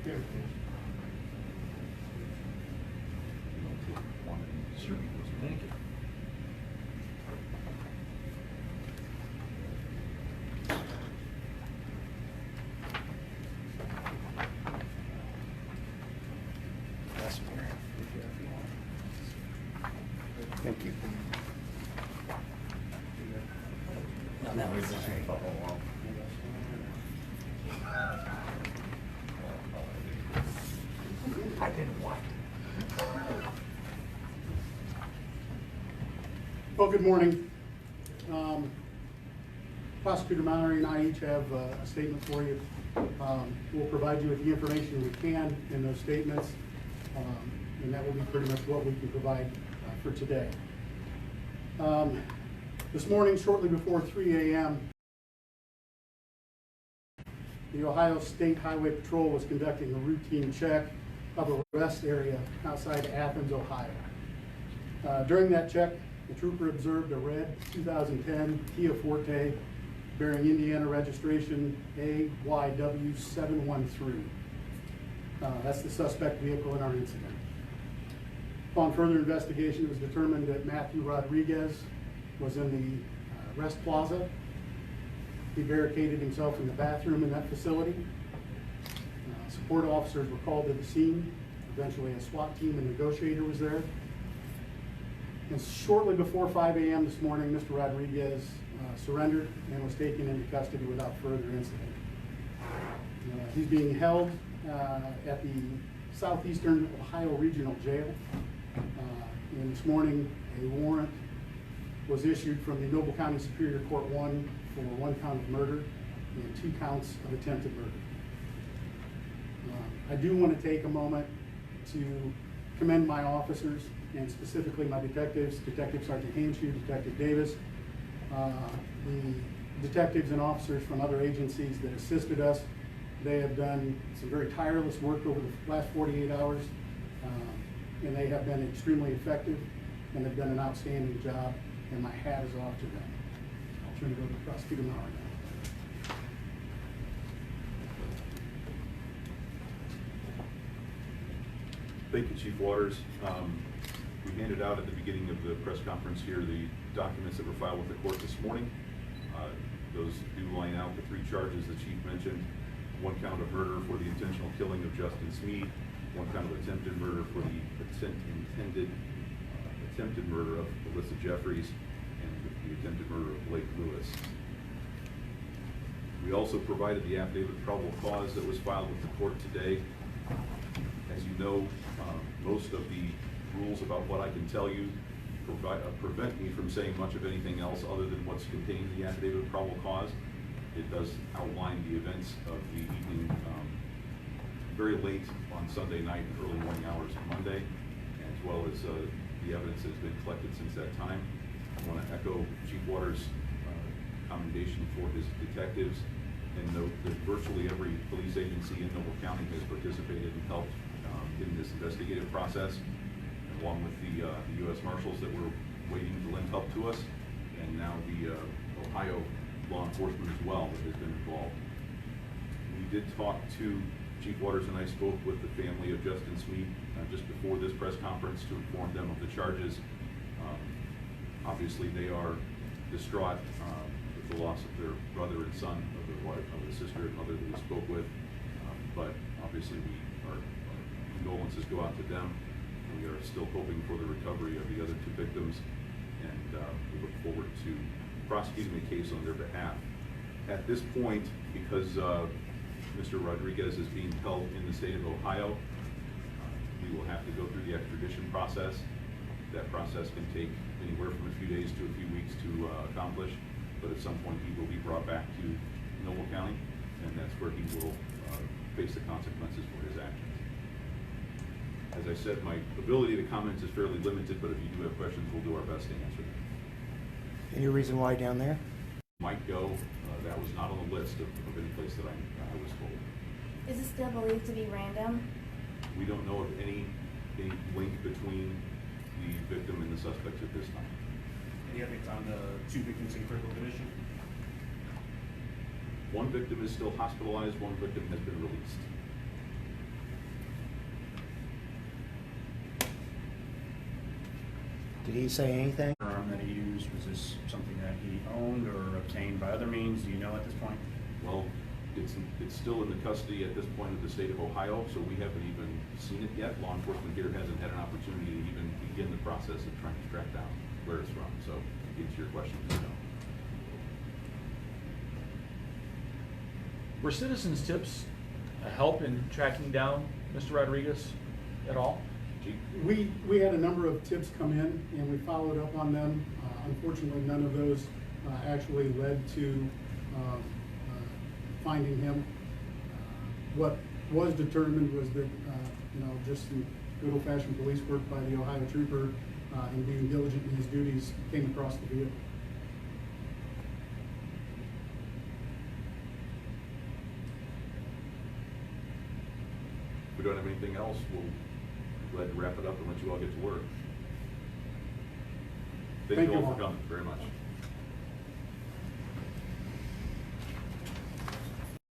Here. Sure. Thank you. Thank you. No, that was I didn't want it. Well, good morning. Prosecutor Mowery and I each have a statement for you. We'll provide you with the information we can in those statements, and that will be pretty much what we can provide for today. This morning, shortly before 3 a.m., the Ohio State Highway Patrol was conducting a routine check of a rest area outside of Athens, Ohio. During that check, the trooper observed a red 2010 Kia Forte bearing Indiana registration AYW713. That's the suspect vehicle in our incident. Upon further investigation, it was determined that Matthew Rodriguez was in the rest plaza. He barricaded himself in the bathroom in that facility. Support officers were called to the scene. Eventually, a SWAT team and negotiator was there. And shortly before 5 a.m. this morning, Mr. Rodriguez surrendered and was taken into custody without further incident. He's being held at the Southeastern Ohio Regional Jail. And this morning, a warrant was issued from the Noble County Superior Court 1 for 1 count of murder and 2 counts of attempted murder. I do want to take a moment to commend my officers, and specifically my detectives, Detective Sergeant Hanshew, Detective Davis, the detectives and officers from other agencies that assisted us. They have done some very tireless work over the last 48 hours, and they have been extremely effective and have done an outstanding job, and my hat is off to them. I'll turn it over to Prosecutor Mowery now. Thank you, Chief Waters. We handed out at the beginning of the press conference here the documents that were filed with the court this morning. Those do line out the 3 charges the Chief mentioned: 1 count of murder for the intentional killing of Justin Smead, 1 count of attempted murder for the attempted murder of Alyssa Jeffries, and the attempted murder of Blake Lewis. We also provided the affidavit of probable cause that was filed with the court today. As you know, most of the rules about what I can tell you prevent me from saying much of anything else other than what's contained in the affidavit of probable cause. It does outline the events of the evening, very late on Sunday night and early morning hours of Monday, as well as the evidence that has been collected since that time. I want to echo Chief Waters' commendation for his detectives, and note that virtually every police agency in Noble County has participated and helped in this investigative process, along with the U.S. Marshals that were waiting to lend help to us, and now the Ohio law enforcement as well that has been involved. We did talk to Chief Waters, and I spoke with the family of Justin Smead just before this press conference to inform them of the charges. Obviously, they are distraught with the loss of their brother and son, of their wife, of the sister and mother that we spoke with. But obviously, our condolences go out to them. We are still hoping for the recovery of the other 2 victims, and we look forward to prosecuting the case on their behalf. At this point, because Mr. Rodriguez is being held in the state of Ohio, we will have to go through the extradition process. That process can take anywhere from a few days to a few weeks to accomplish, but at some point he will be brought back to Noble County, and that's where he will face the consequences for his actions. As I said, my ability to comment is fairly limited, but if you do have questions, we'll do our best to answer them. Any reason why down there? Might go, that was not on the list of any place that I was told. Is it still believed to be random? We don't know of any link between the victim and the suspects at this time. Any updates on the 2 victims in critical condition? 1 victim is still hospitalized, 1 victim has been released. Did he say anything? Firearm that he used, was this something that he owned or obtained by other means? Do you know at this point? Well, it's still in the custody at this point of the state of Ohio, so we haven't even seen it yet. Law enforcement here hasn't had an opportunity to even begin the process of trying to track down where it's from. So to answer your question, no. Were citizens' tips a help in tracking down Mr. Rodriguez at all? We had a number of tips come in, and we followed up on them. Unfortunately, none of those actually led to finding him. What was determined was that, just some good old-fashioned police work by the Ohio trooper and being diligent in his duties came across the vehicle. If we don't have anything else, we'll be glad to wrap it up and let you all get to work. Thank you all for coming very much.